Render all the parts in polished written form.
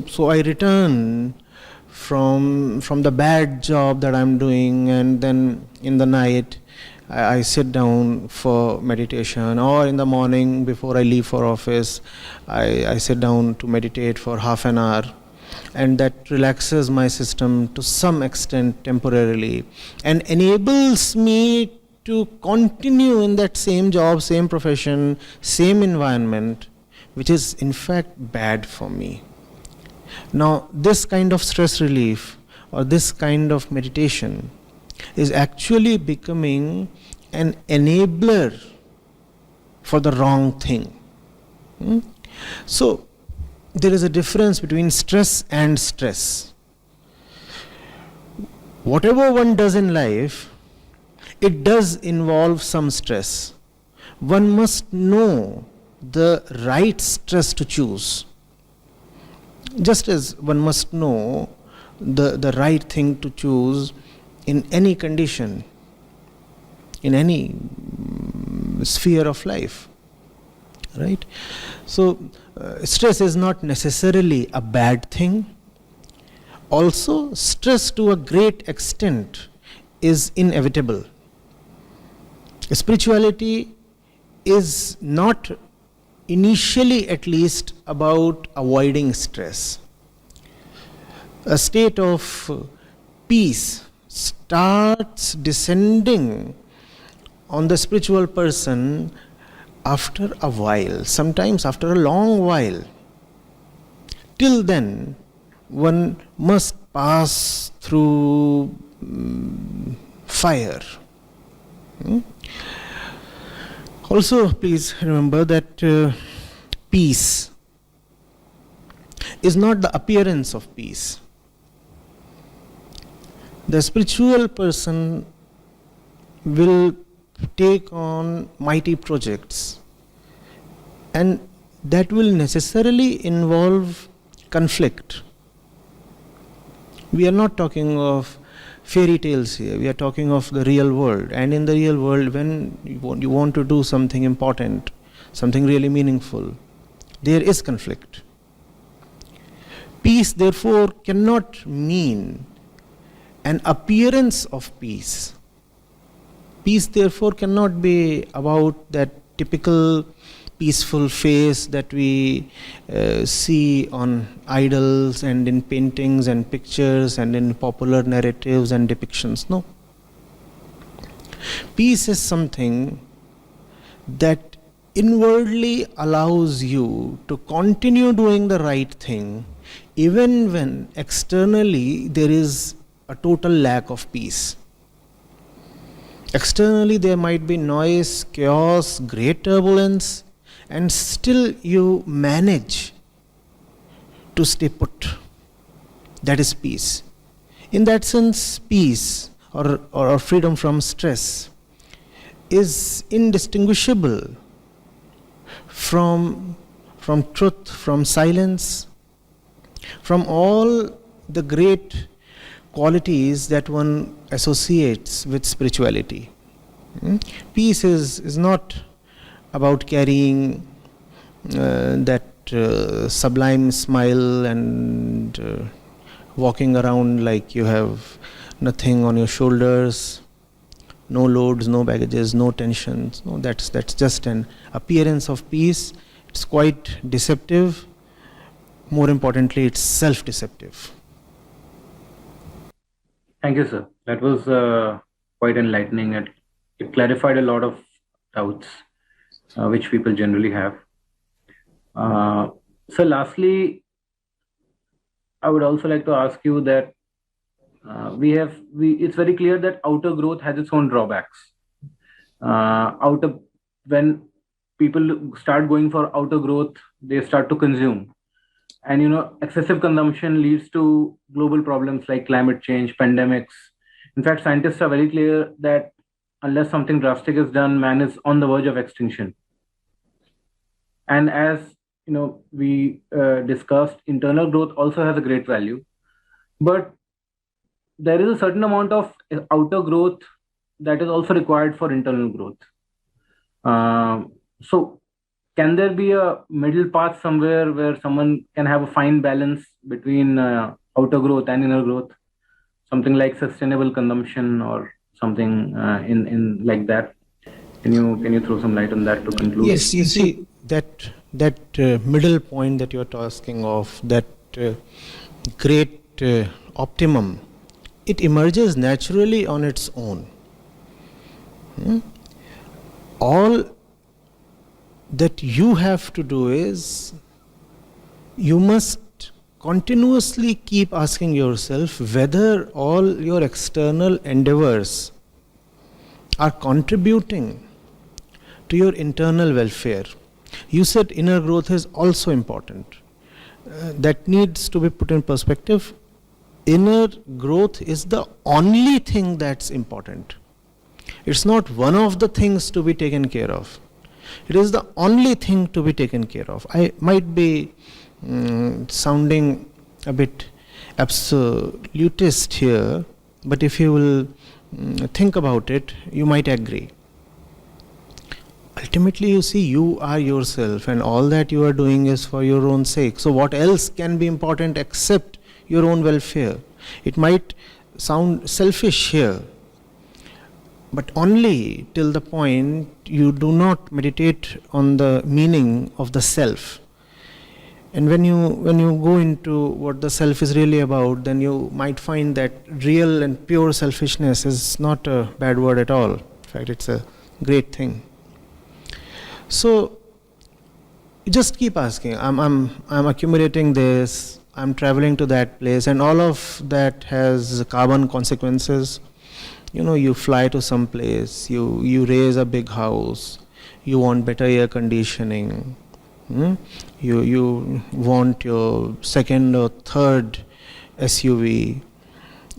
So I return from the bad job that I'm doing, and then in the night I sit down for meditation, or in the morning before I leave for office, I sit down to meditate for half an hour, and that relaxes my system to some extent temporarily and enables me to continue in that same job, same profession, same environment, which is in fact bad for me. Now, this kind of stress relief or this kind of meditation is actually becoming an enabler for the wrong thing. So, there is a difference between stress and stress. Whatever one does in life, it does involve some stress. One must know the right stress to choose. Just as one must know the right thing to choose in any condition, in any sphere of life, right? So, stress is not necessarily a bad thing. Also, stress to a great extent is inevitable. Spirituality is not, initially at least, about avoiding stress. A state of peace starts descending on the spiritual person after a while, sometimes after a long while. Till then, one must pass through fire. Also, please remember that peace is not the appearance of peace. The spiritual person will take on mighty projects, and that will necessarily involve conflict. We are not talking of fairy tales here, we are talking of the real world. And in the real world, when you want to do something important, something really meaningful, there is conflict. Peace, therefore, cannot mean an appearance of peace. Peace, therefore, cannot be about that typical peaceful face that we see on idols and in paintings and pictures and in popular narratives and depictions. No. Peace is something that inwardly allows you to continue doing the right thing even when externally there is a total lack of peace. Externally there might be noise, chaos, great turbulence, and still you manage to stay put. That is peace. In that sense, peace or freedom from stress is indistinguishable from truth, from silence, from all the great qualities that one associates with spirituality. Peace is not about carrying that sublime smile and walking around like you have nothing on your shoulders, no loads, no baggages, no tensions. No, that's just an appearance of peace. It's quite deceptive. More importantly, it's self-deceptive. Thank you, sir. That was quite enlightening. It clarified a lot of doubts which people generally have. So lastly, I would also like to ask you that it's very clear that outer growth has its own drawbacks. When people start going for outer growth, they start to consume. And excessive consumption leads to global problems like climate change, pandemics. In fact, scientists are very clear that unless something drastic is done, man is on the verge of extinction. And as we discussed, internal growth also has a great value, but there is a certain amount of outer growth that is also required for internal growth. So can there be a middle path somewhere where someone can have a fine balance between outer growth and inner growth, something like sustainable consumption or something in like that. Can you throw some light on that to conclude? Yes, you see that middle point that you're talking of, that great optimum, it emerges naturally on its own. All that you have to do is, you must continuously keep asking yourself whether all your external endeavors are contributing to your internal welfare. You said inner growth is also important. That needs to be put in perspective. Inner growth is the only thing that's important. It's not one of the things to be taken care of. It is the only thing to be taken care of. I might be sounding a bit absolutist here, but if you will think about it, you might agree. Ultimately, you see, you are yourself, and all that you are doing is for your own sake. So what else can be important except your own welfare? It might sound selfish here, but only till the point you do not meditate on the meaning of the self. And when you go into what the self is really about, then you might find that real and pure selfishness is not a bad word at all. In fact, it's a great thing. So you just keep asking. I'm accumulating this. I'm traveling to that place, and all of that has carbon consequences. You fly to some place. You raise a big house. You want better air conditioning. You want your second or third SUV,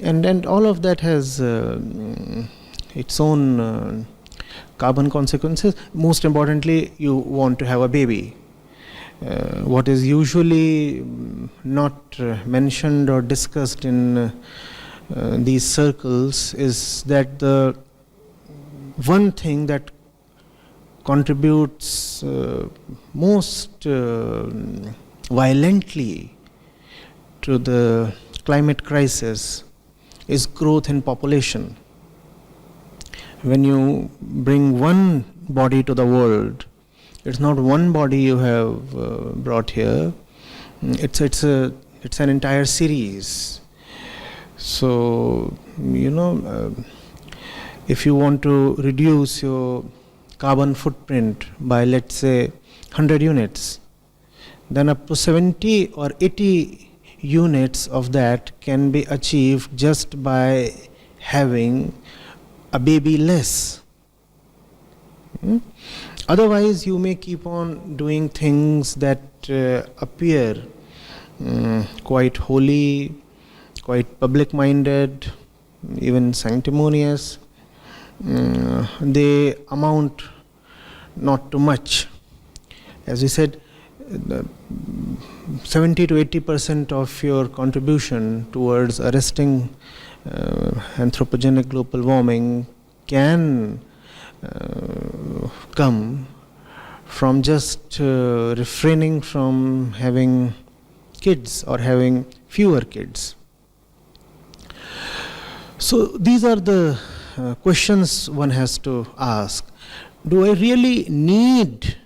and all of that has its own carbon consequences. Most importantly, you want to have a baby. What is usually not mentioned or discussed in these circles is that the one thing that contributes most violently to the climate crisis is growth in population. When you bring one body to the world, it's not one body you have brought here. It's an entire series. So if you want to reduce your carbon footprint by, let's say, 100 units, then up to 70 or 80 units of that can be achieved just by having a baby less. Otherwise, you may keep on doing things that appear quite holy, quite public-minded, even sanctimonious. They amount not to much. As we said, 70 to 80% of your contribution towards arresting anthropogenic global warming can come from just refraining from having kids or having fewer kids. So these are the questions one has to ask. Do I really need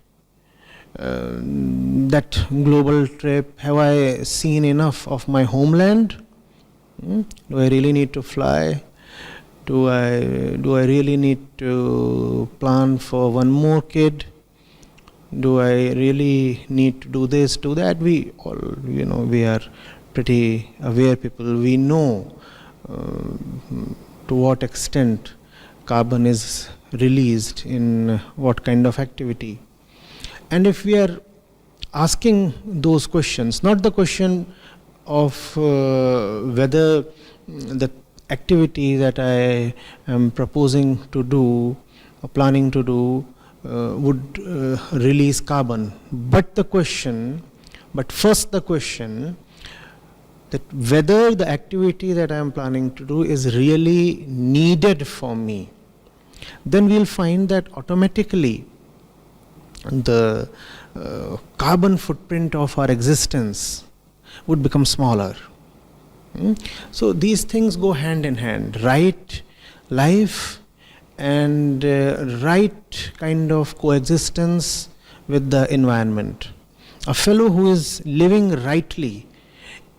that global trip? Have I seen enough of my homeland? Do I really need to fly? Do I really need to plan for one more kid? Do I really need to do this, do that? We all, we are pretty aware people. We know to what extent carbon is released in what kind of activity. And if we are asking those questions, not the question of whether the activity that I am proposing to do or planning to do would release carbon, but first the question that whether the activity that I am planning to do is really needed for me, then we'll find that automatically the carbon footprint of our existence would become smaller. So these things go hand in hand. Right life and right kind of coexistence with the environment. A fellow who is living rightly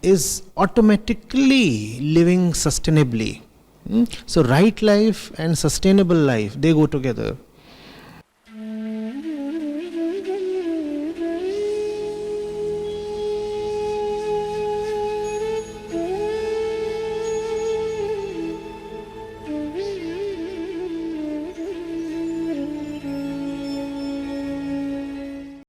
is automatically living sustainably. So right life and sustainable life, they go together.